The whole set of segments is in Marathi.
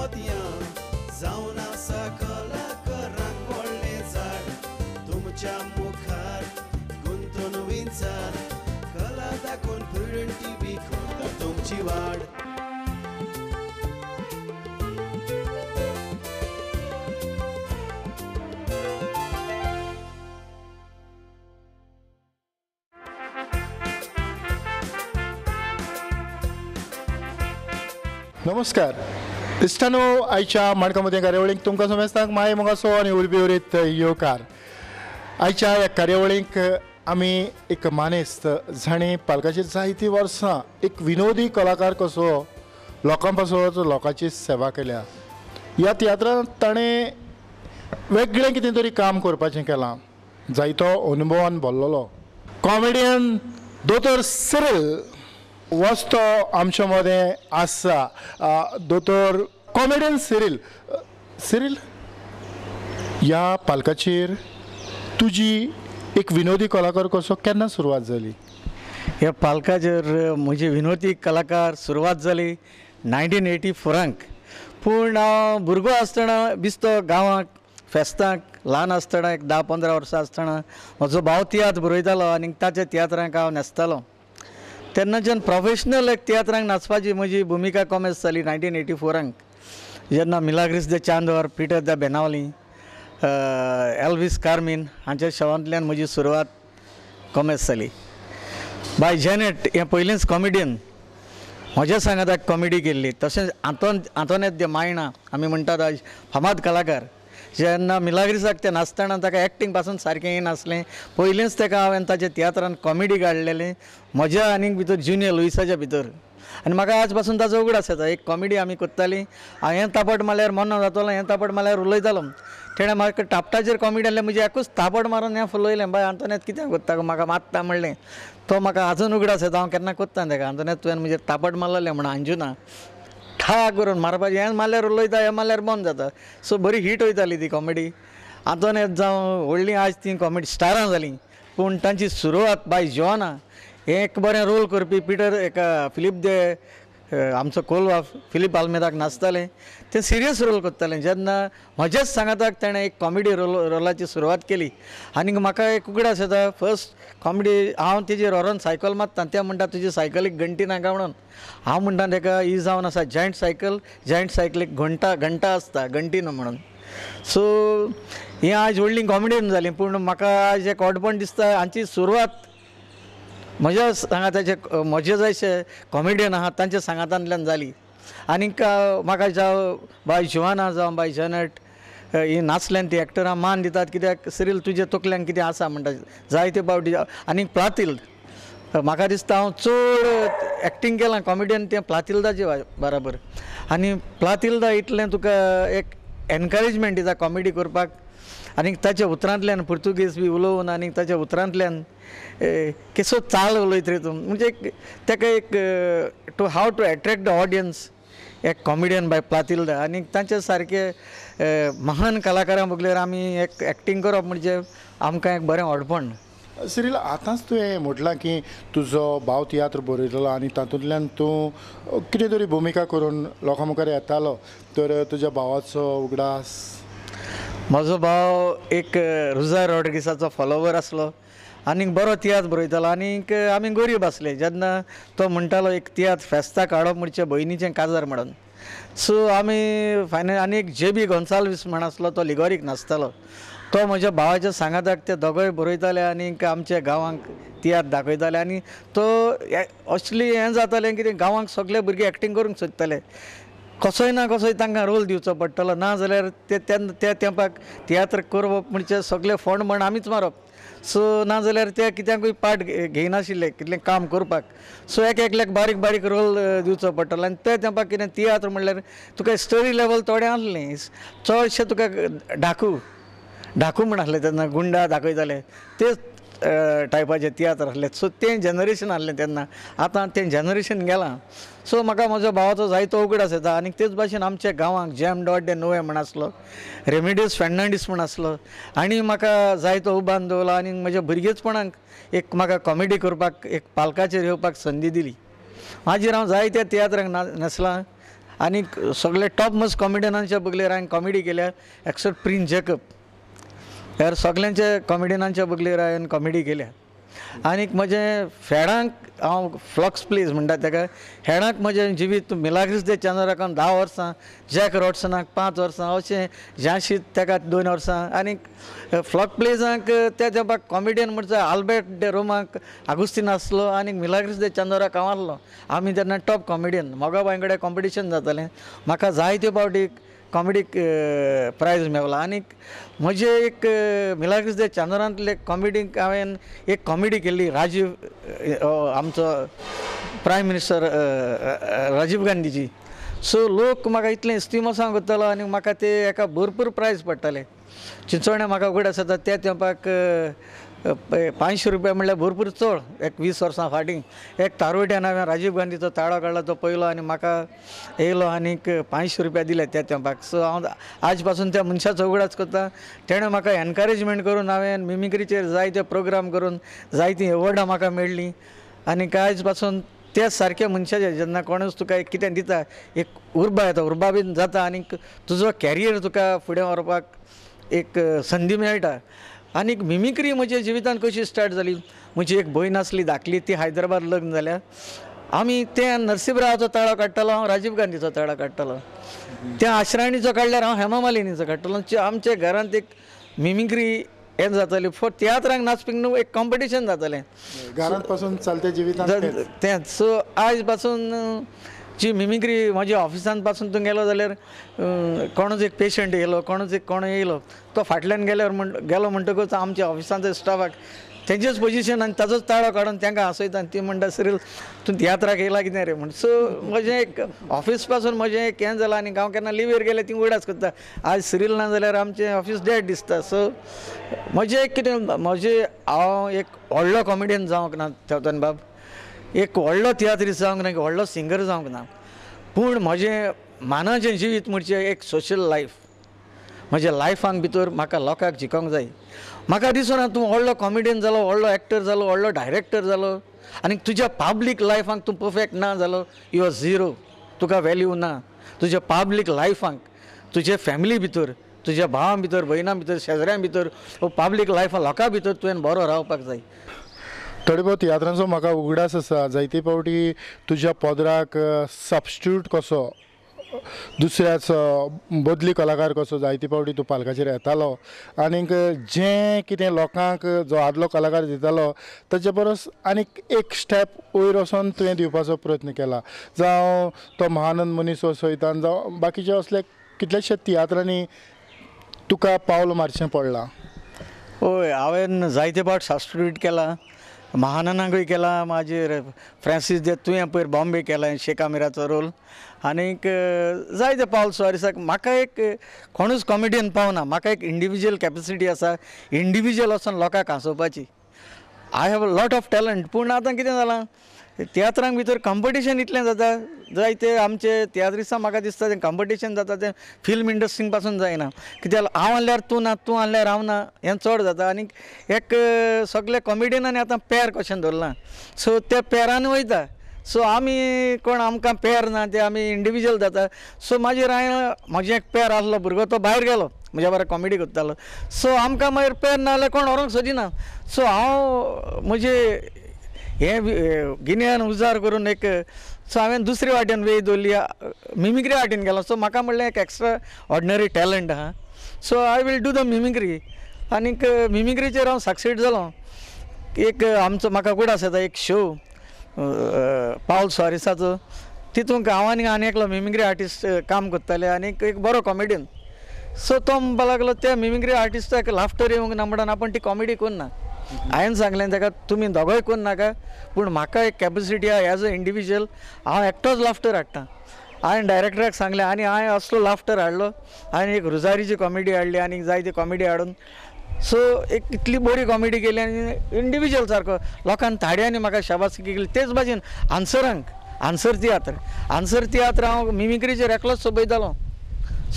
मोतयां जावन आसा कलाकारांक व्हडलें झाड तुमच्या मुखार गुंतून विंचार कला दाखोवन प्रुडंट टीव्ही करता तुमची वाड. नमस्कार इश्टानो, आयच्या माणकामध्ये कार्यावळीक तुमकां समेस्तांक माय मोगासो आनी उर्बी उरीत येवकार. आयच्या ह्या कार्यावळीक आमी एक मानेस्त जाणें पालकाची जायतीं वर्सां एक विनोदी कलाकार कसो लोकां पासत लोकांची सेवा केल्या. ह्या तियात्रांत ताणें वेगळें कितें तरी काम करपाचें केलां. जायतो अनुभवान भरलेलो कॉमेडियन दोतोर सिरील वस्तो आमच्या मदें आसा. दोतोर कॉमेडियन सिरील ह्या पालकाचेर तुजी एक विनोदी कलाकार कसो केन्ना सुरवात जाली? ह्या पालकाचेर म्हजी विनोदी कलाकार सुरवात जाली 1984. पूण हांव भुरगो आसतना बिस्तो गांवांत फेस्तांक ल्हान आसतना एक 10-15 वर्सां आसतना म्हजो भाव तियात्र बरयतालो आनी ताच्या तियात्रांक हांव न्हेसतालो. तेन्नाच्यान प्रोफेशनल एक तियात्रांक नाचपाची म्हजी भुमिका कॉमेस जाली 1984. जेन्ना मिलाग्रीस दे चांदोर, पिटर द बेनावली, एल्विस कार्मिन हांच्या शवांतल्यान म्हजी सुरवात कॉमेस जाली. बाय जेनेट हें पयलींच कॉमेडियन, म्हज्या सांगाताक कॉमेडी केल्ली. तशेंच आंतोनेत दे मायणा आमी म्हणटात आज फामाद कलाकार. जेन्ना मिलाग्रिसाक ते नाचतना ताका एक्टींग पासून सारकें येनासलें. पयलींच ताका हांवें ताच्या तियात्रान कॉमेडी काडलेलें म्हज्या आनीक भितर ज्युनियर लुईसाच्या भितर. आनी म्हाका आज पासून ताचो उगडास येता. एक कॉमेडी आमी करतालीं. हांव हें तापट मारल्यार मन्नो जातलो, हें तापट मारल्यार उलयतालो. तेणें म्हाका टापटाचेर कॉमेडी आहलें, म्हणजे एकूच तापट मारून हें फुलयलें. बाय आंतोनेत कित्याक कोत्ता म्हाका मारता म्हणलें. तो म्हाका आजून उगडास येता. हांव केन्ना कोत्ता ताका. आंतोनेत तुवें म्हणजे तापट मारलेलें म्हणून अंजुना ठा करून मारपाचें. हें मारल्यार उलयता, हें मारल्यार बंद जाता. सो बरी हिट वयताली ती कॉमेडी. आंतोनेत जावं व्हडलीं आज तीं कॉमेडी स्टारां जालीं. पूण तांची सुरवात बाय जोआना हें एक बरें रोल करपी पिटर एका फिलीप दे आमचो कोलवा फिलीप आल्मेदाक नाचतालें. तें सिरियस रोल करतालें. जेन्ना म्हजेच सांगाताक ताणें एक कॉमेडी रोलाची सुरवात केली आनीक म्हाका एक उगडास येता. फर्स्ट कॉमेडी हांव तेजेर व्हरोन सायकल मारता. ते म्हणटा तुजी सायकलीक घंटी नाका म्हणून. हांव म्हणटा ताका ही जावन आसा जॉयंट सायकलीक घंटा आसता, घंटी न्हू म्हणून. सो ही आज व्हडली कॉमेडियन जाली. पूण म्हाका आज एक ओडपण दिसता हांची सुरवात म्हज्या सांगाताचे म्हजे जशे कॉमेडियन आहात तांच्या सांगातांतल्यान जाली. आनीक म्हाका जावं बाय जुवाना जावं बाय जेनेट ही नाचल्यान ती एक्टरां मान दितात. कित्याक सिरील तुजे तकल्यांक कितें आसा म्हणटा जायते फावटी. आनीक प्लातिल्द म्हाका दिसता हांव चड एक्टींग केलां कॉमेडियन तें प्लातिल्दाचे बराबर. आनी प्लातिल्दा इतलें तुका एक एनकरेजमेंट दिता कॉमेडी करपाक. आनीक ताच्या उतरांतल्यान पुर्तुगीज बी उलोवन आनीक ताच्या उतरांतल्यान केसो चाल उलयत रे तूं, म्हणजे ताका एक to how to attract the audience एक कॉमेडियन बाय प्लातिल्दा. आनीक तांचे सारके महान कलाकारां बगलेर आमी एक एक्टींग करप म्हणजे आमकां एक बरें ओडपण. सिरील, आतांच तुवें म्हटलां की तुजो भाव तियात्र बरयतलो आनी तातूंतल्यान तूं कितें तरी भुमिका करून लोकां मुखार येतालो. तर तुज्या भावाचो उगडास? म्हजो भाव एक रुजा रॉड्रिगीसाचो फॉलोवर आसलो आनीक बरो तियात्र बरयतालो. आनीक आमी गरीब आसले जेन्ना तो म्हणटालो एक तियात्र फेस्ताक हाडप म्हणजे भयणीचें काजार म्हणून. सो आमी आनीक जे.बी. गोन्साल्वीस म्हण आसलो तो लिगोरीक नाचतालो. तो म्हज्या भावाच्या सांगाताक ते दोगोय बरयताले आनीक आमच्या गांवांक तियात्र दाखयताले. आनी तो असली हें जातालें कितें गांवांक सगळे भुरगे एक्टींग करूंक सोदताले. कसोय ना कसोय तांकां रोल दिवचो पडटलो. ना जाल्यार त्या तेंपाक तियात्र करप म्हणजे सगळे फंड म्हण आमीच मारप. सो ना जाल्यार ते कित्याकूय पार्ट घेयनाशिल्ले कितलें काम करपाक. सो एकल्याक बारीक बारीक रोल दिवचो पडटलो. आनी त्या तेंपाक कितें तियात्र म्हणल्यार तुका स्टोरी लेवल थोडें आसलें. चडशें तुका ढाकू म्हण आसलें तेन्ना गुंडा दाखयताले तेच टायपाचें तियात्र आसलें. सो तें जनरेशन आसलें तेन्ना. आतां तें जनरेशन गेलां. सो म्हाका म्हज्या भावाचो जायतो उगडास येता. आनीक तेच भाशेन आमच्या गांवांक जॅम डॉट डे नुवें म्हण आसलो, रेमेडियस फेर्नांडीस म्हण आसलो. आनी म्हाका जायतो उबान दवरलो. आनीक म्हज्या भुरगेचपणांक एक म्हाका कॉमेडी करपाक एक पालकाचेर येवपाक संदी दिली. मागीर हांव जायत्या तियात्रांक नाचलां. आनी सगळे टॉप मोस्ट कॉमेडियनांच्या बगलेर हांवें कॉमेडी केल्या एक्सेप्ट प्रिन्स जॅकब. ह्या सगळ्यांच्या कॉमेडियनांच्या बगलेर हांवें कॉमेडी केल्या. आनीक म्हजें फेडांक हांव फ्लक्स प्लेस म्हणटा ताका हेडांक म्हजें जिवीत मिलाग्रीस दे चंद्राकांत 10 वर्सां, जॅक रॉडसनाक 5 वर्सां, अशें झांशीत ताका 2 वर्सां. आनीक फ्लक्स प्लेसांक त्या तेंपाक कॉमेडियन म्हणटा आल्बर्ट डे रोमाक आगुस्तीन आसलो आनीक मिलाग्रीस दे चंद्राक हांव आसलो. आमी तेन्ना टॉप कॉमेडियन. मोगाबाई कडेन कॉम्पिटिशन जातालें. म्हाका जायत्यो फावटी कॉमेडीक प्रायज मेळ्ळा. आनीक म्हजे एक मिलाग्रीस दे चंद्रांतले कॉमेडीक हांवें एक कॉमेडी केल्ली. राजीव आमचो prime minister Rajiv Gandhiji. So लोक म्हाका इतलें इस्तिमोसां करतालो आनी म्हाका ते एका भरपूर प्रायज पडटाले. चिंचोण्या म्हाका उगडास जाता त्या तेंपाक 500 रुपया म्हणल्यार भरपूर चड. एक 20 वर्सां फाटीं एक तारवट्यान हांवें राजीव गांधीचो ताळो काडला तो पयलो आनी म्हाका येयलो आनीक 500 रुपया दिले त्या तेंपाक. सो हांव आज पासून त्या मनशाचो उगडास करता. तेणें म्हाका एनकरेजमेंट करून हांवें मिमिक्रीचेर जायते प्रोग्राम करून जायतीं एवॉर्डां म्हाका मेळ्ळीं. आनीक आज पासून त्या सारक्या मनशाचें जेन्ना कोणूच तुका एक कितें दिता एक उर्बा येता, उर्बा बीन जाता आनीक तुजो कॅरियर तुका फुडें व्हरपाक एक संदी मेळटा. आनीक मिमिक्री म्हज्या जिवितांत कशी स्टार्ट जाली. म्हजी एक भयण आसली धाकली, ती हैदराबाद लग्न जाल्या. आमी त्या नरसिंहरावाचो ताळो काडटालो, हांव राजीव गांधीचो ताळो काडटालो. त्या आश्राणीचो काडल्यार हांव हेमा मालिनीचो काडटालो. आमच्या घरांत एक मिमिक्री हें जाताली. फॉर तियात्रांक नाचपीक न्हू एक कॉम्पिटिशन जातालें घरांत पासून चलते जिवितांत तेंच. सो आज पासून जी मिमिक्री म्हज्या ऑफिसांत पासून तूं गेलो जाल्यार कोणूच एक पेशंट येयलो, कोणूच एक कोण येयलो तो फाटल्यान गेलो म्हणटकूच आमच्या ऑफिसांच्या स्टाफाक तेंचेच पोजिशन आनी ताजोच ताळो काडून तांकां हांसयता आनी ती म्हणटा सिरील तूं तियात्राक येयला कितें रे म्हण. सो म्हजें एक ऑफिस पासून म्हजें एक हें जालां आनी हांव केन्ना लिव्हीर गेलें ती उगडास करता. आज सिरील ना जाल्यार आमचें ऑफिस डेड दिसता. सो म्हजें एक कितें हांव एक व्हडलो कॉमेडियन जावंक ना थेवतान बाब, एक व्हडलो तियात्रीस्ट जावंक ना, एक व्हडलो सिंगर जावंक ना, पूण म्हजें मानाचें जिवीत म्हणचें एक सोशल लायफ. म्हज्या लायफांक भितर म्हाका लोकांक जिखोवंक जाय. म्हाका दिसना तूं व्हडलो कॉमेडियन जालो, व्हडलो एक्टर जालो, व्हडलो डायरेक्टर जालो आनी तुज्या पब्लीक लायफांक तूं परफेक्ट ना जालो, यू आर झिरो. तुका वॅल्यू ना. तुज्या पब्लीक लायफांक तुजे फॅमिली भितर, तुज्या भावां भितर, भयणां भितर, शेजाऱ्यां भितर, पब्लीक लायफां लोकां भितर तुवें बरो रावपाक जाय. थोडे बहुत तियात्रांचो म्हाका उगडास आसा. जायते फावटी तुज्या पदराक सबस्टिट्यूट कसो, दुसऱ्याच बदली कलाकार कसो जायते फावटी तूं पालकाचेर येतालो आनीक जें कितें लोकांक जो आदलो कलाकार दितालो ताचे परस आनीक एक स्टेप वयर वचोन तुवें दिवपाचो प्रयत्न केला. जावं तो महानंद मनीस सयतान जावं बाकीचे असले कितलेशे तियात्रांनी तुका पावल मारचें पडलां. हय, हांवें जायते फावट सबस्टिट्यूट केला. महानंदाकूय केला. मागीर फ्रांसीस दे तुवें पयर बॉम्बे केला शेख आमिराचो रोल. आनीक जायते पावल सॉरीसाक म्हाका एक कोणूच कॉमेडियन पावना. म्हाका एक इंडिविज्युअल कॅपेसिटी आसा, इंडिविज्युअल वचोन लोकांक हांसोवपाची. I have a lot of talent. पूण आतां कितें जालां तियात्रांक भितर कॉम्पिटिशन इतलें जाता. जायते आमचे तियात्रिस्तां म्हाका दिसता तें कॉम्पिटिशन जाता तें फिल्म इंडस्ट्रींत पासून जायना. कित्याक हांव आहल्यार तूं ना, तूं आहल्यार हांव ना, हें चड जाता. आनीक एक सगळे कॉमेडियनांनी आतां पेर कशें धरलां. सो त्या पेरान वयता. सो आमी कोण आमकां पेर ना ते आमी इंडिविज्युअल जाता. सो मागीर हांवें म्हजें एक पेर आसलो भुरगो तो भायर गेलो म्हज्या बरो कॉमेडी करतालो. सो आमकां मागीर पेर ना जाल्यार कोण व्हरोंक सोदिना. सो हांव म्हजें हें गिन्यान उजार करून एक सो हांवें दुसरे वाटेन वेळ दवरली, मिमिक्री वाटेन गेलो. सो म्हाका म्हणलें एक एक्स्ट्रा ऑर्डिनरी टॅलंट आहा. So I will do the mimicry. आनीक मिमिक्रीचेर हांव सक्सीड जालो. एक आमचो म्हाका उगडास येता एक शो पावल सॉरीसाचो. तितूंत हांव आनी एकलो मिमिक्री आर्टिस्ट काम करताले आनीक एक बरो कॉमेडियन. सो तो म्हणपा लागलो त्या मिमिक्री आर्टिस्टाक लाफ्टर येवंक ना म्हणून आपूण ती कॉमेडी करना. हांवें सांगलें ताका तुमी दोगोय करून नाका, पूण म्हाका एक कॅपेसिटी आहा एज अ इंडिविज्युअल, हांव एकटोच लाफ्टर हाडटा. हांवें डायरेक्टराक सांगलें आनी हांवें असलो लाफ्टर हाडलो. हांवें एक रुजारीची कॉमेडी हाडली आनी जायती कॉमेडी हाडून सो एक इतली बरी कॉमेडी केली आनी इंडिविज्युअल सारको लोकांनी थाड्यांनी म्हाका शाबासकी केली. तेच भाशेन आन्सर तियात्र हांव मिमिक्रीचेर एकलोच सोबयतालो.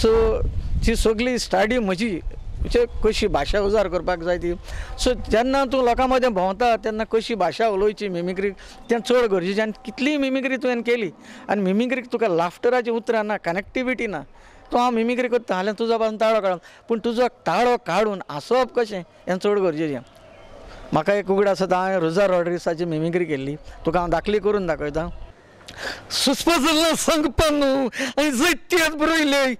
सो ती सगळी स्टाडी म्हजी म्हणजे कशी भाशा उजार करपाक जाय ती. सो जेन्ना तूं लोकां मदें भोंवता तेन्ना कशी भाशा उलोवची मिमिक्रीक तें चड गरजेचें. आनी कितलीय मिमिक्री तुवें केली आनी मिमिक्रीक तुका लाफ्टराची उतरां ना, कनेक्टिविटी ना, तो हांव मिमिक्री करता जाल्यार तुजो पासून ताळो काडून, पूण तुजो ताळो काडून हांसोवप कशें हें चड गरजेचें. म्हाका एक उगड आसा, हांवें रोजा रॉड्रिगसाची मिमिक्री केल्ली, तुका हांव दाखली करून दाखयतां. सुस्पजल्ला सांगपानो आनी जैत्यात बरयले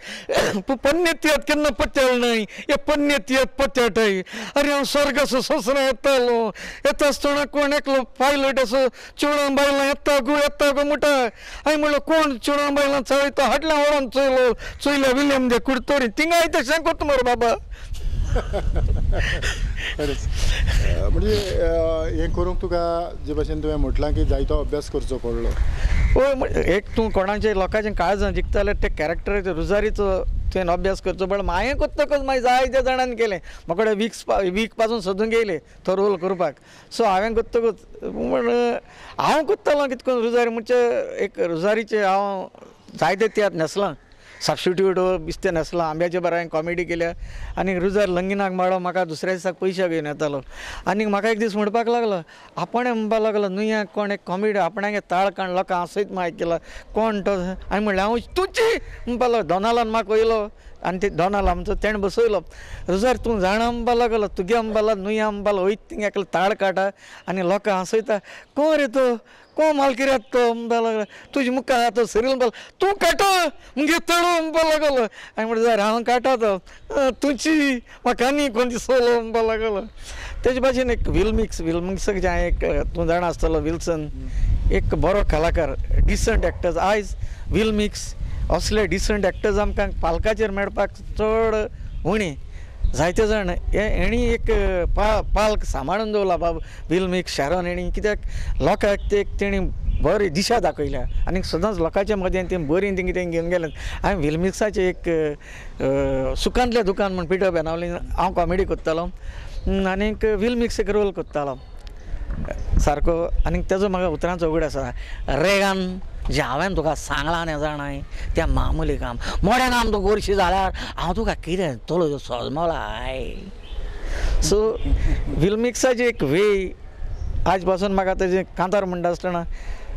पन्नेत्यात केन्ना पत्याळ नाय, हे पन्नेत्यात पत्याटाय. अरे हांव स्वर्गाचो ससरा येतालो, येता आसतना कोण एकलो पायलट असो चेडवां बायलां येता गो म्हणटा. हांवें म्हणलो कोण चेडवां बायलां चळयता, हाटल्या व्हरोन चोयल्या विलियम दे कुडतोरी, थिंगा हांवें तशें करता मरे बाबा. खरेंच म्हणजे हें करूंक तुका जे भशेन तुवें म्हटलां की जायतो अभ्यास करचो पडलो. हय, एक तूं कोणाचें लोकांचें काळजां जिखता जाल्यार ते कॅरेक्टराचो रुजारीचो तुवें अभ्यास करचो पडलो. हांवें कोत्तकच मागीर जायत्या जाणांनी केलें, म्हाका वीक पासून सोदूंक येयले तो रोल करपाक. सो हांवें कोत्तकच पूण हांव कोत्तालो कितें करून रुजारी म्हणजे एक रुजारीचे हांव जायते तियात्र न्हेसलां, सबस्टिट्यूट बिस्ते न्हेसलां, आंब्याच्या बरां कॉमेडी केल्या आनी रुजार लंगिनाक माडो म्हाका दुसऱ्या दिसाक पयशे घेवन येतालो. आनी म्हाका एक दीस म्हणपाक लागलो, आपणें म्हणपाक लागलो न्हय कोण एक कॉमेडी आपणागे ताळ काण लोकां हांसयत मागीर केला कोण तो. हांवें म्हणलें हांव तुजी म्हणपाक लागलो. दोनालान म्हाका वयलो आनी ते दोनाल आमचो तेणें बसयलो. रुजार तूं जाणा म्हणपाक लागलो, तुगे म्हणपाक लागलो न्हय म्हणपाक लागलो, वयत थिंगा एकलो ताळ काडटा आनी लोकां हांसयता. कोण रे तो, कोण मालकिऱ्यात तो म्हणपाक लागलो, तुजे मुखार आहा तो सिरीयल म्हणपाक तूं काटा मुगे तळो म्हणपाक लागलो. हांवें म्हणलें जाल्यार हांव काटा तो तुजी म्हाका आनी कोण दिसलो म्हणपाक लागलो. तेजे भाशेन एक विल्मिक्साक जे हांवें एक तूं जाणा आसतलो विल्सन, एक बरो कलाकार, डिसंट एक्टर्स. आयज विल्मिक्स असले डिसंट एक्टर्स आमकां पालकाचेर मेळपाक चड उणी. जायते जाण हेणी एक पालक सांबाळून दवरला बाबा विल्मिक्स, शारोन हेणी, कित्याक लोकांक तेणी बरी दिशा दाखयल्या आनी सदांच लोकांच्या मदें तें बरी तें कितें घेवन गेलें. हांवें विल्मिक्साचें एक सुखांतलें दुकान म्हण पिटर बेनावलीन हांव कॉमेडी कोत्तालो आनीक विल्मिक्स एक रोल कोत्तालो सारको. आनीक तेजो म्हाका उतरांचो उगड आसा, रेगान जे हांवें तुका सांगलां न्ही जाणाय तें मामुली काम, मोडें काम तुका वर्शी जाल्यार हांव तुका कितें तोलो सोजमोलाय. सो विल्मिक्साची एक वे आज पासून म्हाका तेजें कांतार म्हणटा आसतना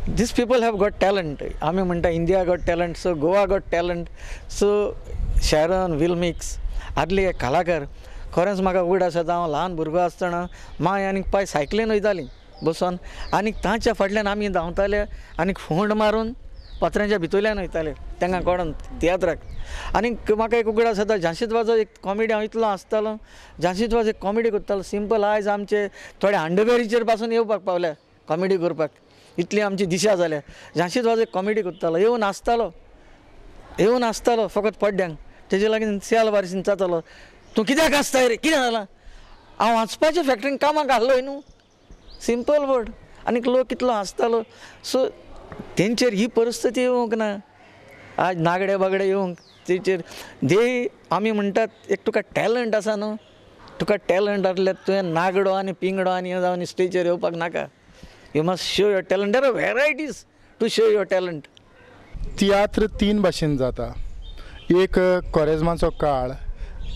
these people have got talent. आमी म्हणटा India got talent, so Goa got talent. So Sharon, Wilmix आदले कलाकार खरेंच म्हाका उगड आसा. हांव ल्हान भुरगो आसतना माय आनीक पाय सायकलीन वयतालीं बसून आनीक तांच्या फाटल्यान आमी धांवताले आनीक फोंड मारून पत्र्यांच्या भितरल्यान वयताले तांकां कळोन तियात्राक. आनीक म्हाका एक उगड आसा, झांशीत वाजो एक कॉमेडी हांव इतलो आसतालो, झांशीत वाज एक कॉमेडी करतालो सिंपल. आयज आमचे थोडे अंडरवेरीचेर पासून येवपाक पावल्या कॉमेडी करपाक, इतली आमची दिशा जाल्या. झांशीत वाज एक कॉमेडी करतालो, येवन आसतालो फकत पड्ड्यांक, तेजे लागीं सियाल बारशीन जातालो, तूं कित्याक आसताय रे, कितें जालां, हांव वाचपाच्या फॅक्ट्रीन कामाक घाल्लोय न्हू, सिंपल वर्ड. आनीक लोक कितलो हांसतालो. सो तेंचेर ही परिस्थिती येवंक ना. आज नागडे बागडे येवंक तेचेर दे आमी म्हणटात एक तुका टॅलंट आसा न्हू, तुका टॅलंट आसल्यार तुवें नागडो आनी पिंगडो आनी हे जावन स्टेजीर येवपाक नाका. You must show your talent. There are varieties to show your talent. Tiatr 3 भाशेन जाता. एक कोरेजमाचो काळ,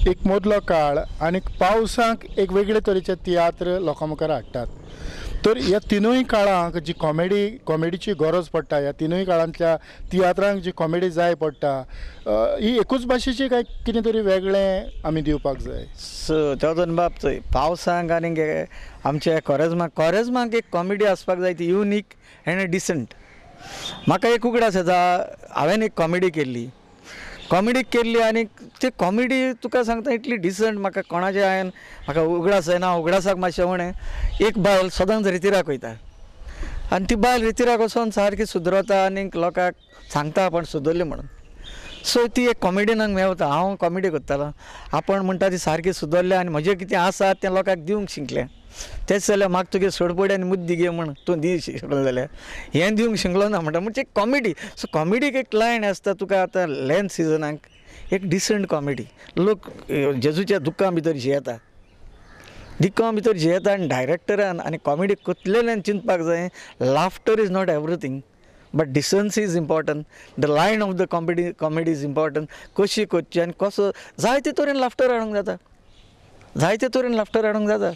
एक मदलो काळ आनी पावसाक एक वेगळे तरेचे तियात्र लोकां मुखार हाडटात. तर ह्या तिनूय काळांक जी कॉमेडीची गरज पडटा, ह्या तिनूय काळांतल्या तियात्रांक जी कॉमेडी जाय पडटा, ही एकूच भाशेची काय कितें तरी वेगळें आमी दिवपाक जाय. सो तेदोन बाब चोय पावसांक आनीक आमच्या कोरेजमाक एक कॉमेडी आसपाक जाय ती युनीक एंड डिसंट. म्हाका एक उगड आसा, हांवें एक कॉमेडी केल्ली आनी ती कॉमेडी तुका सांगता इतली डिसंट. म्हाका कोणाचें म्हाका उगडास जायना, उगडासाक मातशें उणें. एक बायल सदांच रितीराक वयता आनी ती बायल रितीराक वचोन सारकी सुदरता आनीक लोकांक सांगता आपण सुदरली म्हणून. सो ती एक कॉमेडीनाक मेवता. हांव कॉमेडी करतालो, आपण म्हणटा ती सारकी सुदरले आनी म्हजें कितें आसा तें लोकांक दिवंक शिकलें. तेच जाल्यार म्हाका तुगे सोडपडी आनी मुद्दी घे म्हण तूं दी शिकलो जाल्यार हें दिवंक शिकलो ना म्हणटा. म्हणजे कॉमेडी. सो कॉमेडीक एक लायन आसता तुका आतां लेंथ सिजनाक एक डिसंट कॉमेडी. लोक जेजूच्या दुख्खां भितर जियेता, दुख्खां भितर जियेता आनी डायरेक्टरान आनी कॉमेडी कोतलेल्यान चिंतपाक जाय laughter is not everything but decency is important. The line of the comedy is important. कशी करची आनी कसो जायते तरेन लाफ्टर हाडूंक जाता. जायते तरेन लाफ्टर हाडूंक जाता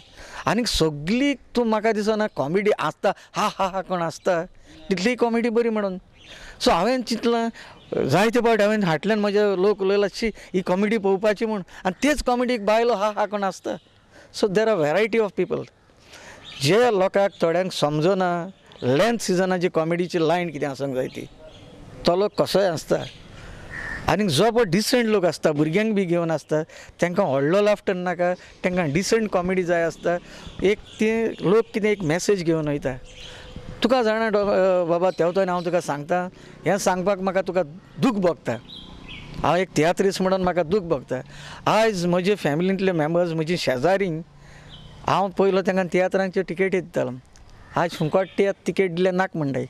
आनी सगळी तूं म्हाका दिसना कॉमेडी आसता हा हा हा कोण आसता तितली कॉमेडी बरी म्हणून. सो हांवें चिंतलां जायते फावट हांवें हाटल्यान म्हजे लोक उलयला शी ही कॉमेडी पळोवपाची म्हूण आनी तेच कॉमेडीक बायलो हा हा कोण आसता. So there are variety of people. जे लोकांक थोड्यांक समजना लेंथ सिजनाची कॉमेडीची लायन कितें आसूंक जाय ती तो लोक कसोय आसता. आनी जो पळय डिसंट लोक आसता भुरग्यांक बी घेवन आसता तांकां व्हडलो लाफ्टर नाका तांकां डिसंट कॉमेडी जाय आसता. एक ते लोक कितें एक मॅसेज घेवन वयता. तुका जाणा बाबा तेवतोन हांव तुका सांगता हें सांगपाक म्हाका तुका दूख भोगता. हांव एक तियात्रीस्ट म्हणून म्हाका दूख भोगता. आयज म्हजे फॅमिलींतले मेंबर्स म्हजी शेजारी हांव पयलो तांकां तियात्रांच्यो टिकेटी दितालो. आयज फुकट तिकेट दिले नाक म्हणटाय.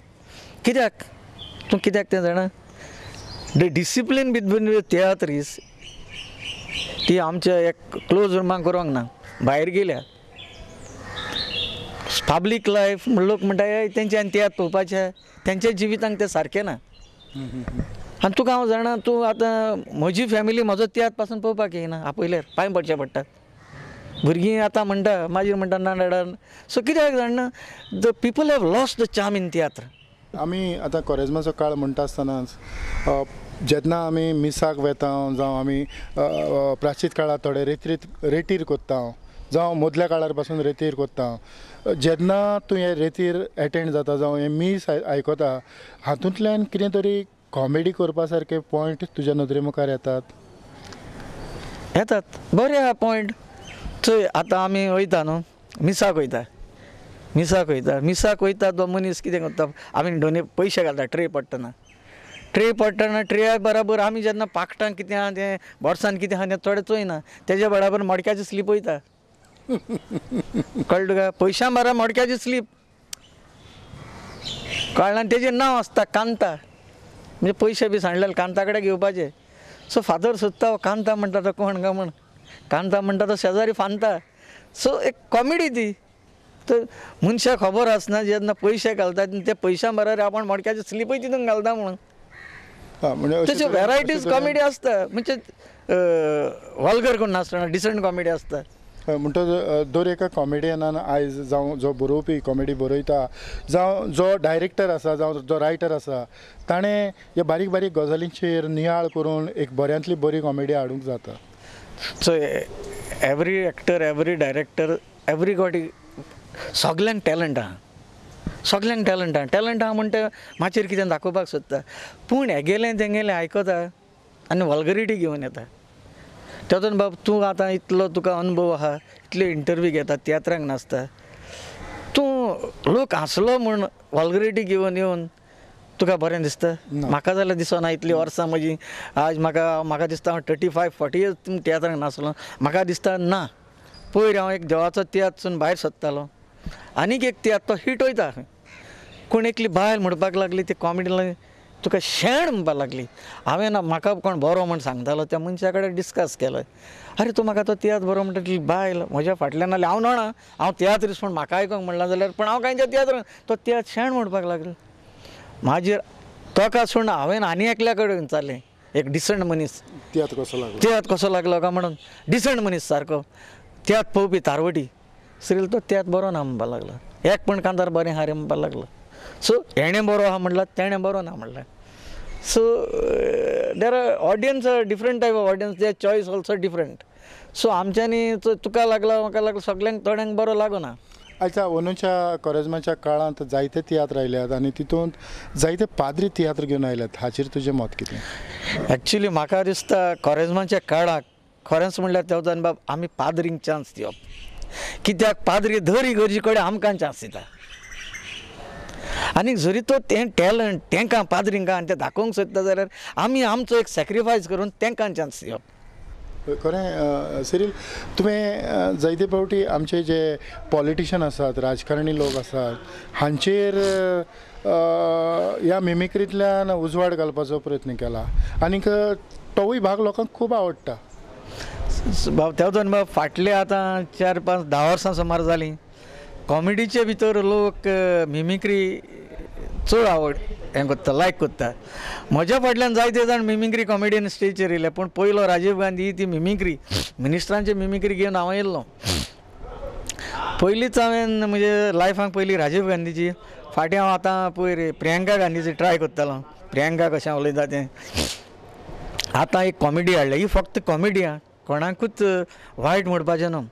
कित्याक तूं कित्याक तें जाणा द डिसिप्लीन बिटवीन तियात्रीस ती आमच्या एक क्लोज रुमाक करूंक ना. भायर गेल्या पब्लीक लायफ लोक म्हणटाय तेंच्यान तियात्र पळोवपाचें तेंच्या जिवितांक तें सारकें ना. आनी तुका हांव जाणा तूं आतां म्हजी फॅमिली म्हजो तियात्र पासून पळोवपाक येयना आपयल्यार पांय पडचे पडटात. भुरगीं आतां म्हणटा मागीर म्हणटा ना डाडान. सो कित्याक जाणा the people have lost the charm in tiatr. आमी आतां कोरेजमाचो काळ म्हणटा आसतनाच जेन्ना आमी मिसाक वेता जावं आमी प्राचीत काळांत थोडे रेतीर कोत्ता जावं मदल्या काळार पासून रेतीर कोत्ता जेन्ना तूं हे रेतीर एटेंड जाता जावं हे मीस आयकता हातूंतल्यान कितें तरी कॉमेडी करपा सारके पॉयंट तुज्या नदरे मुखार येतात. बरे आहा पॉयंट. थंय आतां आमी वयता न्हू मिसाक वयता तो मनीस कितें करता आमी पयशे घालता ट्रे पडटना ट्रेया बराबर आमी जेन्ना पाकटांक कितें आहा तें बोर्सान कितें आहा तें थोडें चोयना तेज्या बराबर मडक्याची स्लीप वयता. कळ्ळें तुका पयशां बारा मडक्याची स्लीप कळ्ळें. तेजें नांव आसता कांता म्हणजे पयशे बी सांडलेले कांता कडेन घेवपाचे. सो फादर सोदता कांता म्हणटा तो कोण काय म्हण कांता म्हणटा तो शेजारी फांता. सो एक कॉमेडी ती. तर मनशाक खबर आसना जेन्ना पयशे घालता ते पयशां बरोबर आपण मडक्याची स्लिपय तितून घालता म्हणून. तशें वेरायटीज कॉमेडी आसता म्हणजे वल्गर कोण नासतना डिसंट कॉमेडी आसता. म्हणटा दर एका कॉमेडियनान आयज जावं जो बरोवपी कॉमेडी बरयता जावं जो डायरेक्टर आसा जावं जो रायटर आसा ताणें ह्या बारीक बारीक गजालींचेर नियाळ करून एक बऱ्यांतली बरी कॉमेडी हाडूंक जाता. So every actor every director everybody सगल्यांक टॅलंट आहा टॅलंट आहा म्हणटा माचेर कितें दाखोवपाक सोदता पूण हेगेलें तेंगेलें आयकता आनी वल्गरिटी घेवन येता. तातूंत बाब तूं आतां इतलो तुका अनुभव आहा इतले इंटरव्यू घेता तियात्रांक नाचता तूं लोक हांसलो म्हूण वल्गरिटी घेवन येवन तुका बरें दिसता. म्हाका जाल्यार दिसना इतलीं वर्सां म्हजी आज म्हाका दिसता हांव 35-40 इयर्स तियात्रांक नाचलो. म्हाका दिसता ना पयर हांव एक देवाचो तियात्रसून भायर सरतालो आनीक एक तियात्र तो हिट वयता कोण एकली बायल म्हणपाक लागली ती कॉमेडी तुका शेण म्हणपाक लागली. हांवें ना म्हाका कोण बरो म्हण सांगतालो त्या मनशा कडेन डिस्कस केलो अरे तूं म्हाका तो तियात्र बरो म्हणटा ती बायल म्हज्या फाटल्यान जाल्यार हांव ना हांव तियात्रीस्ट म्हूण म्हाका आयकूंक म्हणला जाल्यार पण हांव कांयच्या तियात्रान तो तियात्र शेण म्हणपाक लागलो. मागीर तोका सोडून हांवें आनी एकल्या कडेन विचारलें एक डिसंट मनीस तियात्र कसो लागलो काय म्हणून डिसंट मनीस सारको तियात्र पळोवपी तारवटी श्रील तो तियात्र बरो ना म्हणपाक लागलो. एक पण कांतार बरें आहा रे म्हणपाक लागलो. सो हेणें बरो आहा म्हणला तेणें बरो ना म्हणलें. So there are audience different type of audience there choice also different. So आमच्यांनी तुका लागला म्हाका लागलो सगल्यांक थोड्यांक बरो लागना. आयच्या अंदूच्या कोरेजमाच्या काळांत जायते तियात्र आयल्यात आनी तितूंत जायते पाद्री तियात्र घेवन आयल्यात हाचेर तुजें मत कितें? एक्चुली म्हाका दिसता कोरेजमाच्या काळाक खरेंच म्हणल्यार तेवतान बाब आमी पाद्रींक चान्स दिवप कित्याक पाद्री दर इगर्जी कडेन आमकां चान्स दिता आनी जरी तो तें टॅलंट तांकां पाद्रींकां आनी तें दाखोवंक सोदता जाल्यार आमी आमचो एक सॅक्रिफायस करून तांकां चान्स दिवप. खरें सिरील तुवें जायते फावटी आमचे जे पॉलिटिशन आसात राजकारणी लोक आसात हांचेर ह्या मिमिक्रींतल्यान उजवाड घालपाचो प्रयत्न केला आनीक तोवूय भाग लोकांक खूब आवडटा. तेवतान बाब फाटले आतां 4-5-10 वर्सां सुमार जालीं कॉमेडीचे भितर लोक मिमिक्री चड आवड हें करता लायक करता. म्हज्या फाटल्यान जायते जाण मिमिक्री कॉमेडीन स्टेजीचेर येयले, पूण पयलो राजीव गांधी ती मिमिक्री मिनिस्टरांची मिमिक्री घेवन हांव येयल्लो. पयलींच हांवें म्हणजे लायफाक पयली राजीव गांधीची, फाटीं हांव आतां पयर प्रियंका गांधीची ट्राय करतालो. प्रियंका कशें उलयता तें. आतां एक कॉमेडी हाडल्या, ही फक्त कॉमेडी आहा, कोणाकूच वायट म्हणपाचें न्हू.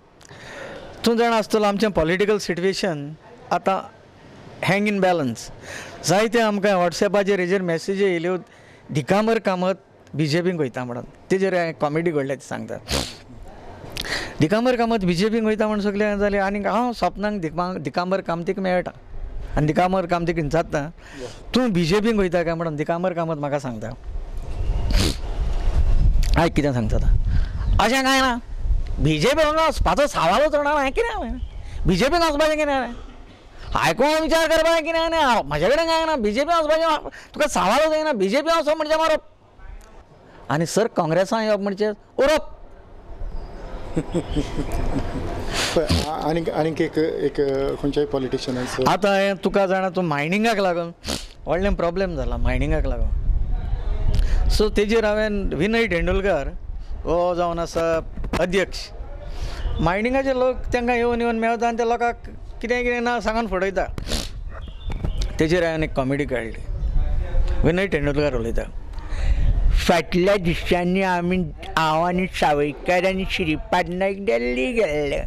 तूं जाणा आसतलो आमचें पॉलिटिकल सिट्युएशन आतां हँग इन बॅलन्स. जायते आमकां वॉट्सॅपाचेर हेजेर मॅसेजी येयल्यो, दिकांबर कामत BJPक वयता म्हणून. तेजेर हांवें कॉमेडी घडल्या ती सांगता. दिकांबर कामत BJPक वयता म्हणून सगळें जालें, आनी हांव सपनाक दिकांबर कामतीक मेळटा आनी दिकांबर कामतीक विचारता तूं BJPक वयता काय म्हणून. दिकांबर कामत म्हाका सांगता, आयक कितें सांगता आतां. अशें कांय ना, BJP हांगा वचपाचो सवालूच उरना. हांवें कितें BJPक वचपाचें कितें आयकून विचार करपाक कितें न्ही. म्हजे कडेन कांय ना, BJP वचपाचें तुका सवालूच येना. BJP वचप म्हणजे मरप आनी सर काँग्रेसान येवप म्हणजे उरप. आनीक एक खंयच्याय पॉलिटिशियनाचो आतां हें तुका जाणा, तूं मायनिंगाक लागून व्हडलें प्रॉब्लेम जाला मायनिंगाक लागून. सो तेजेर हांवें विनय तेंडुलकर हो जावन आसा अध्यक्ष. मायनिंगाचे लोक तांकां येवन मेळता आनी त्या लोकांक कितें कितें ना सांगून फटयता. तेजेर हांवें एक कॉमेडी काडली. विनय तेंडुलकर उलयता, फाटल्या दिसांनी हांव आनी सावयकार आनी श्रीपाद नायक दिल्ली गेल्ले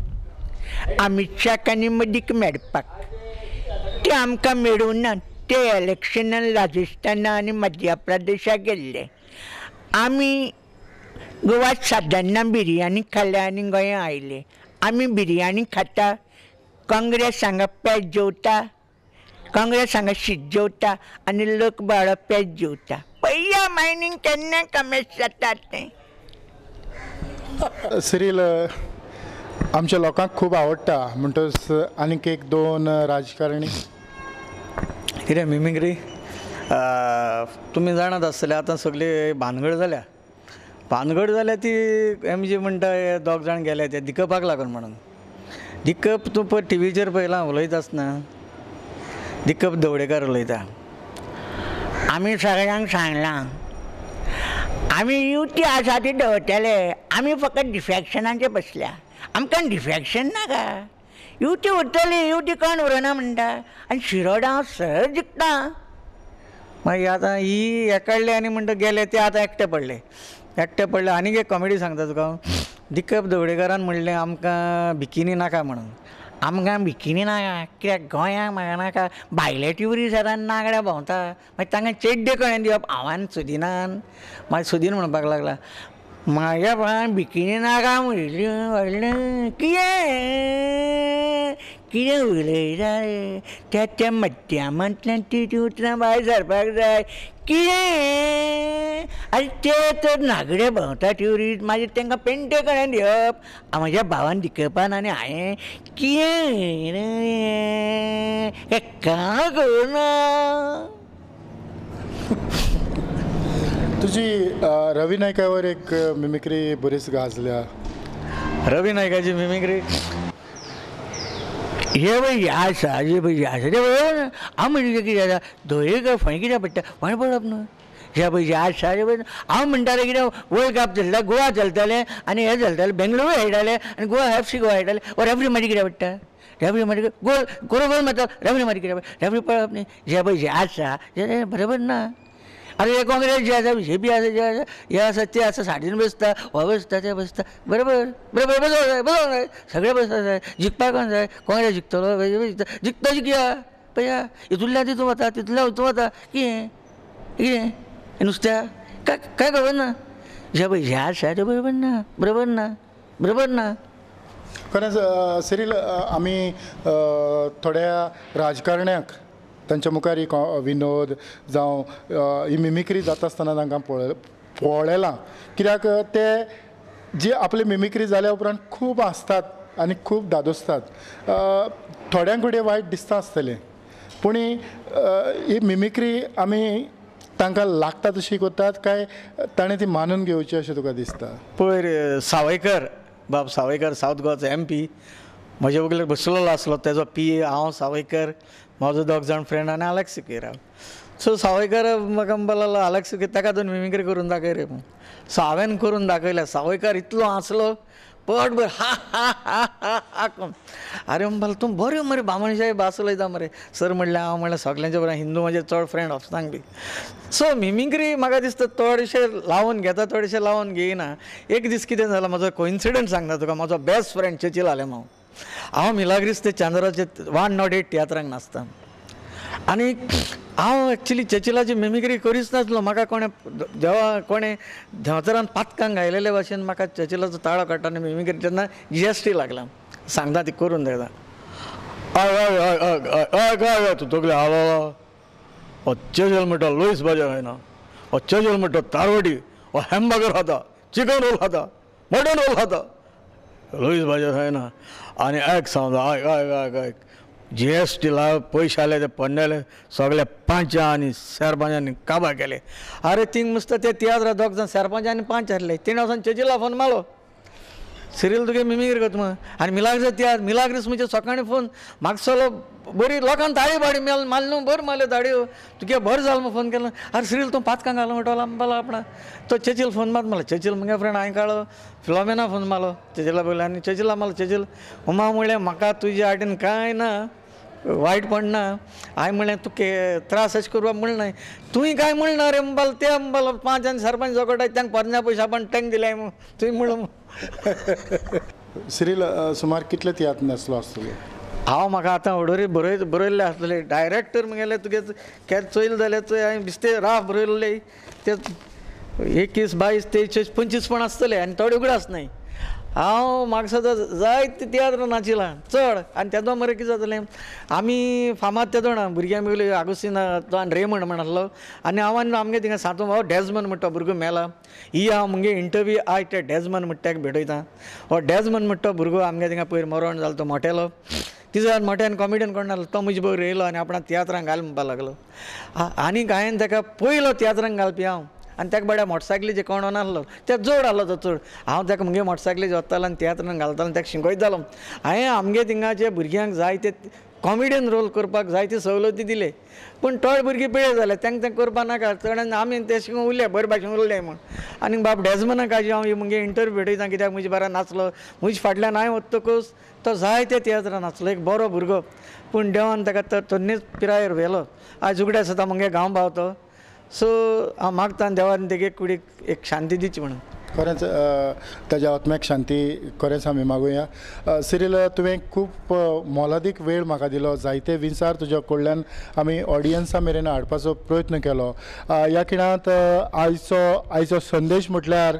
अमित शाह आनी मदीक मेळपाक. ते आमकां मेळूं ना. ते इलेक्शनान राजस्थाना आनी मध्य प्रदेशाक गेल्ले. आमी गोवात सादारणा बिरयानी खाल्ल्या आनी गोंया आयले. आमी बिरयानी खाता, काँग्रेस हांगा पेज जेवता, काँग्रेस हांगा शीत जेवता आनी लोक बाळो पेज जेवता. पळया मायनींग केन्ना कमेस जाता तें. सिरील आमच्या लोकांक खूब आवडटा म्हणटच आनीक एक दोन राजकारणी कितें मिमिक्री तुमी जाणात आसतले. आतां सगळी भानगड जाल्या ती MG म्हणटा हे दोग जाण गेले ते दिकपाक लागून म्हणून. दिकप तूं पळय टीव्हीचेर पळयलां उलयता आसतना दिकप दवडेकर उलयता, आमी सगळ्यांक सांगलां आमी युती आसा ती दवरतले, आमी फकत डिफॅक्शनाचेर बसल्या, आमकां डिफॅक्शन नाका. युती उरतली, युती कोण उरना म्हणटा आनी शिरोडा हांव सहज जिखता. मागीर आतां ही हेकडले आनी म्हणटा गेले ते आतां एकटे पडले. आनीक एक कॉमेडी सांगता तुका. दिकप दवडेकरान म्हणलें आमकां बिकिनी नाका म्हणून. आमकां बिकिनी नाका कित्याक गोंयांक म्हाका नाका. भायले ट्युरिस्टान नागड्या भोंवता, मागीर तांकां चेड्डे कळें दिवप. हांवान सुदिनान मागीर सुदीन म्हणपाक लागला म्हाज्या भावान बिकिनी नाका म्हणली. व्हडलें कितें उलयता रे त्या मध्यामांतल्यान ती उतरां भायर सरपाक जाय. कितें आरे ते तर नागडे भोंवता ट्युरिस्ट, मागीर तांकां पेंटे कळें दिवप. म्हाज्या भावान दिकपान आनी हांवें कितें रे कांय कळना. तुजी रवी नायका एक मिमिक्री बरीच गाजल्या. रवी नायकाची मिमिक्री हे पळय हें आसा हें पळय हें आसा तें बरोबर. हांव म्हणटा कितें जाता धोयेकर फळें कित्याक पडटा फळें पडप न्हू. हे पळय हें आसा तें पळय. हांव म्हणटालें कितें वर्ल्ड कप चलता गोवा चलतालें आनी हें चलतालें बेंगलुरू खेळटालें आनी गोवा FC गोवा खेळटालें. रेफ्री मागीर कित्याक पडटा, रेफ्री मागीर गोल मारता रेफ्री मागीर कित्याक पडटा, रेफ्री पळप न्ही. जे पळय जें आसा तें बरोबर ना. आतां हे काँग्रेस जे आसा BJP आसा जे आसा हे आसा ते आसा साडीन बसता हो बसता ते बसता. बरोबर बसोंक जाय सगळे बसोंक जाय. जिखपाक कोण जाय, काँग्रेस जिखतलो BJP जिखता जिखया. पळया हितूंतल्यान तितून वता तितूंतल्यान हितून वता कितें नुस्त्या काय खबर ना. जे पळय जे आसा तें बरोबर ना. खरेंच सिरील आमी थोड्या राजकारण्यांक तांच्या मुखार ही विनोद जावं ही मिमिक्री जाता आसतना तांकां पळयलां. कित्याक ते जी आपली मिमिक्री जाल्या उपरांत खूब हांसतात आनी खूब धादोसतात. थोड्यांक फुडें वायट दिसता आसतलें पूण ही मिमिक्री आमी तांकां लागता तशी करतात काय ताणें ती मानून घेवची अशें तुका दिसता? पयर सावयकर सावथ गोवाचो MP म्हजे वगैरे बसलेलो आसलो तेजो पी हांव सावयकर म्हाजो 2 जाण फ्रेंड आनी आलेक्स सुकेरा. सो सावयकर म्हाका म्हणपाक लागलो आलेक्स सुकेर ताका दोन मिमिक्री करून दाखय रे म्हणून. सो हांवें करून दाखयलें. सावयकर इतलो हांसलो पटभर हा हा हा हा हा करून. आरे म्हणपाक लागलो तूं बऱ्यो मरे बामणशाही भास उलयता मरे. सर म्हणलें हांव म्हणलें सगल्यांचे बरें हिंदू म्हाजे चड फ्रेंड वचतांक बी. सो मिमिक्री म्हाका दिसता थोडेशे लावन घेता थोडेशे लावन घेयना. एक दीस कितें जालें म्हाजो कोइन्सिडंट सांगता तुका. म्हाजो बेस्ट फ्रेंड चर्चिल आलेमांव. हांव मिलाग्रीस ते चांद्राचे 108 तियात्रांक नाचता आनी हांव एक्चुली चर्चिलाची मिमिक्री करीच नासलो. म्हाका कोणें जेवा कोणें देंवचारान पातकांक घायलेले भाशेन म्हाका चर्चिलाचो ताळो काडटा आनी मिमिक्री तेन्ना GST लागला. सांगता ती करून दाखयता. काय तूं तगले हालो चर्चिल म्हणटा लुईस बाजार खायना. चर्चिल म्हणटा तारवडी हॅमबर्गर खाता चिकन रोल खाता मटन रोल खाता लुईस बाजार खायना. आनी आयक सांगता आयक GST लाव पयशे आले ते पडलेले सगळे पांचा आनी सरपंचांनी काबार केले. अरे थिंग मस्त ते तियात्रा 2 जाण सरपंच आनी 5 हारले. तेणें वचून चर्चिला फोन मारलो सिरील तुगे मिमिक्री करता म्हणून. आनी मिलाग्रीस म्हणजे सकाळीं फोन म्हाका सगलो बरी लोकांनी ताळी बाडी मारली न्हू बरें मारल्यो ताळयो तुगे बरें जालें म्हणून फोन केलो. अरे सिरील तूं पातकांक घालो म्हणटलो म्हणपाक आपणा तो चर्चिल फोन मात मारलो. चर्चिल म्हगे फ्रेंड हांवें काळो फिलोमेना फोन मारलो चर्चिला पयलें आनी चर्चिला मारलो. चर्चिल उमा म्हणलें म्हाका तुज्या आटेन कांय ना वायट पडना. हांवें म्हणलें तुके त्रास अशें करपाक म्हणलें तुवें कांय म्हणना रे म्हणपाल ते म्हणपाल 5 आनी सरपंच जोगोटाय तांकां परन्या पयशे आपण टँक दिले तुवें म्हणून. सिरील सुमार कितले तियात्र नाचलो आसतलो? हांव म्हाका आतां ऑर्डरी बरयल्ले आसतले. डायरेक्टर म्हगेले तुगे केन्ना चोयल जाल्यार चोय हांवें बिस्ते राफ बरयल्ले ते 21, 22, 23, 25 पण आसतले आनी थोडे उगडे आसनाय. हांव म्हाका सद्दां जायते तियात्र नाचिलां चड आनी तेदो मरे कितें जातालें आमी फामाद तेदो ना भुरग्यां मेळ्ळी आगोस्तीन तो आनी रेमंड म्हण आसलो आनी हांव आनी आमगे थिंगा सांतो हो डॅजमन म्हणटा भुरगो मेला ही हांव मुगे इंटरव्यू आय ते डॅजमन म्हणटा ताका भेटयता. हो डॅजमन म्हणटा भुरगो आमगे थिंगा पयर मरण जालो तो मोटेलो तिजो मोट्यान कॉमेडियन कोण नासलो तो म्हजे बरोबर येयलो आनी आपणा तियात्रांक घाल म्हणपाक लागलो. आनीक हांवें ताका पयलो तियात्रांक घालपी हांव आनी ताका बाड्या मोटरसायकलीचे कोण नासलो ते चड आहलो तो चड. हांव ताका मुगे मोटरसायकलीचे वतालो आनी तियात्रांक घालतालो ताका शिकयतालो. हांवें आमगे थिंगाचे भुरग्यांक जायते कॉमेडियन रोल करपाक जायते सवलती दिले पूण थोडे भुरगीं पिळे जाले तांकां तें करपाक नाका चड आमी ते शिकून उरले बरे भाशेन उरले म्हूण. आनी बाब डॅजमनाक हाजी हांव मुगे इंटरव्यू भेटयता कित्याक म्हजे बारा नाचलो म्हजे फाटल्यान हांवें वतकूच तो जायते तियात्रां नाचलो एक बरो भुरगो पूण देवान ताका तन्नीच पिरायेर व्हेलो. आयज उगड्या सुद्दां मुगे गांव भावतो. सो हांव मागता देवान तेगे कुडीक एक शांती दिची म्हणून. खरेंच ताज्या आत्म्याक शांती खरेंच आमी मागुया. सिरील तुवें खूब मोलादीक वेळ म्हाका दिलो जायते विचार तुज्या कडल्यान आमी ऑडियन्सा मेरेन हाडपाचो प्रयत्न केलो. ह्या खिणांत आयचो संदेश म्हटल्यार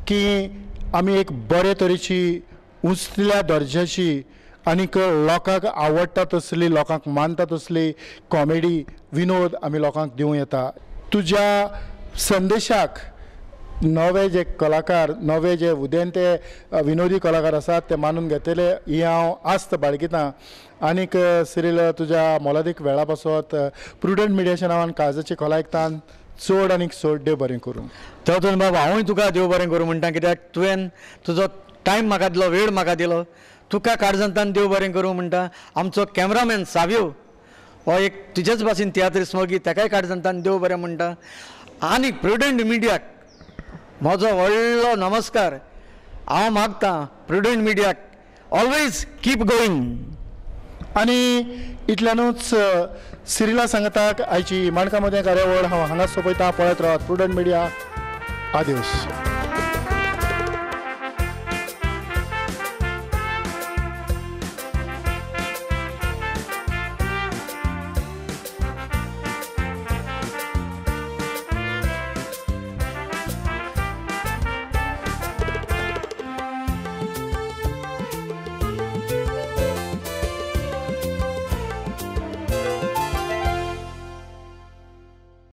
की आमी एक बरे तरेची उंचल्या दर्ज्याची आनीक लोकांक आवडटा तसली लोकांक मानता तसली कॉमेडी विनोद आमी लोकांक दिवं येता. तुज्या संदेशाक नवे जे कलाकार नवे जे उदेंते विनोदी कलाकार आसात ते मानून घेतले ही हांव आस्त बाळगितां. आनीक सिरील तुज्या मोलादीक वेळा पासत प्रुडंट मिडियाच्या नांवान काळजाची खोलायकतान चड आनीक चड देव बरें करूं. तेतून बाबा हांवूय तुका देव बरें करूं म्हणटा कित्याक तुवें तुजो टायम म्हाका दिलो वेळ म्हाका दिलो तुका काळजांतल्यान देव बरें करूं म्हणटा. आमचो कॅमेरामॅन साव्यो हो एक तुजेच भाशेन तियात्र स्मोगी ताकाय काळजांतल्यान देव बरें म्हणटा. आनी प्रुडंट मिडियाक म्हजो व्हडलो नमस्कार. हांव मागतां प्रुडंट मिडियाक ऑलवेज कीप गोईंग. आनी इतल्यानूच सिरिला सांगताक आयची माणकां मदें कार्यावळ हांव हांगाच सोंपयतां. पळयत रावात प्रुडंट मिडिया. आदिवस.